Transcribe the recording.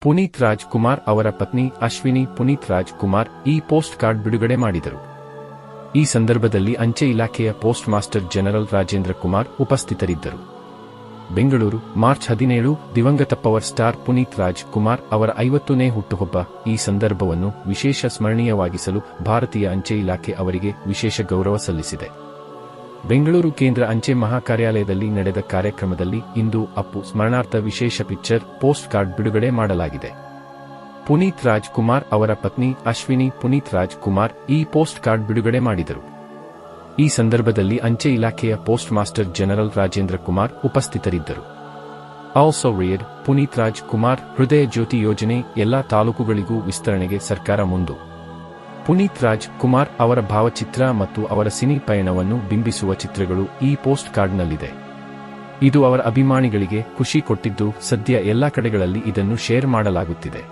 ಪುನೀತ್ ರಾಜ್ ಕುಮಾರ್ ಅವರ ಪತ್ನಿ ಅಶ್ವಿನಿ ಪುನೀತ್ ರಾಜ್ ಕುಮಾರ್ ಈ ಪೋಸ್ಟ್ ಕಾರ್ಡ್ ಬಿಡುಗಡೆ ಮಾಡಿದರು. ಈ ಸಂದರ್ಭದಲ್ಲಿ ಅಂಚೆ ಇಲಾಖೆಯ post master general Rajendra Kumar ಉಪಸ್ಥಿತರಿದ್ದರು. ಬೆಂಗಳೂರು, ಮಾರ್ಚ್ 17 ದಿವಂಗತ ಪವರ್ ಸ್ಟಾರ್ ಪುನೀತ್ ರಾಜ್ ಕುಮಾರ್ ಅವರ 50ನೇ ಹುಟ್ಟುಹಬ್ಬ. ಈ ಸಂದರ್ಭವನ್ನು ವಿಶೇಷ ಸ್ಮರಣೀಯವಾಗಿಸಲು ಭಾರತೀಯ ಅಂಚೆ ಇಲಾಖೆ ಅವರಿಗೆ ವಿಶೇಷ ಗೌರವ ಸಲ್ಲಿಸಿದೆ. ಬೆಂಗಳೂರು ಕೇಂದ್ರ ಅಂಚೆ ಮಹಾಕಾರ್ಯಾಲಯದಲ್ಲಿ ನಡೆದ ಕಾರ್ಯಕ್ರಮದಲ್ಲಿ ಇಂದು ಅಪ್ಪು ಸ್ಮರಣಾರ್ಥ ವಿಶೇಷ ಪಿಕ್ಚರ್ ಪೋಸ್ಟ್ ಕಾರ್ಡ್ ಬಿಡುಗಡೆ ಮಾಡಲಾಗಿದೆ. ಪುನೀತ್ ರಾಜ್ ಕುಮಾರ್ ಅವರ ಪತ್ನಿ ಅಶ್ವಿನಿ ಪುನೀತ್ ರಾಜ್ ಕುಮಾರ್ ಈ ಪೋಸ್ಟ್ ಕಾರ್ಡ್ ಬಿಡುಗಡೆ ಮಾಡಿದರು. ಈ ಸಂದರ್ಭದಲ್ಲಿ ಅಂಚೆ ಇಲಾಖೆಯ post master general Rajendra Kumar ಉಪಸ್ಥಿತರಿದ್ದರು. ಆಲ್ಸೋ ರಿಯಡ್ ಪುನೀತ್ ರಾಜ್ ಕುಮಾರ್ ಹೃದಯ ಜ್ಯೋತಿ ಯೋಜನೆ ಎಲ್ಲಾ ತಾಲೂಕುಗಳಿಗೂ ವಿಸ್ತರಣೆಗೆ ಸರ್ಕಾರ ಮುಂದು. ಪುನೀತ್ ರಾಜ್ ಕುಮಾರ್ ಅವರ ಭಾವಚಿತ್ರ ಮತ್ತು ಅವರ ಸಿನಿ ಪಯಣವನ್ನು ಬಿಂಬಿಸುವ ಚಿತ್ರಗಳು ಈ ಪೋಸ್ಟ್ ಕಾರ್ಡ್ನಲ್ಲಿದೆ. ಇದು ಅವರ ಅಭಿಮಾನಿಗಳಿಗೆ ಖುಷಿ ಕೊಟ್ಟಿದ್ದು, ಸದ್ಯ ಎಲ್ಲಾ ಕಡೆಗಳಲ್ಲಿ ಇದನ್ನು ಶೇರ್ ಮಾಡಲಾಗುತ್ತಿದೆ.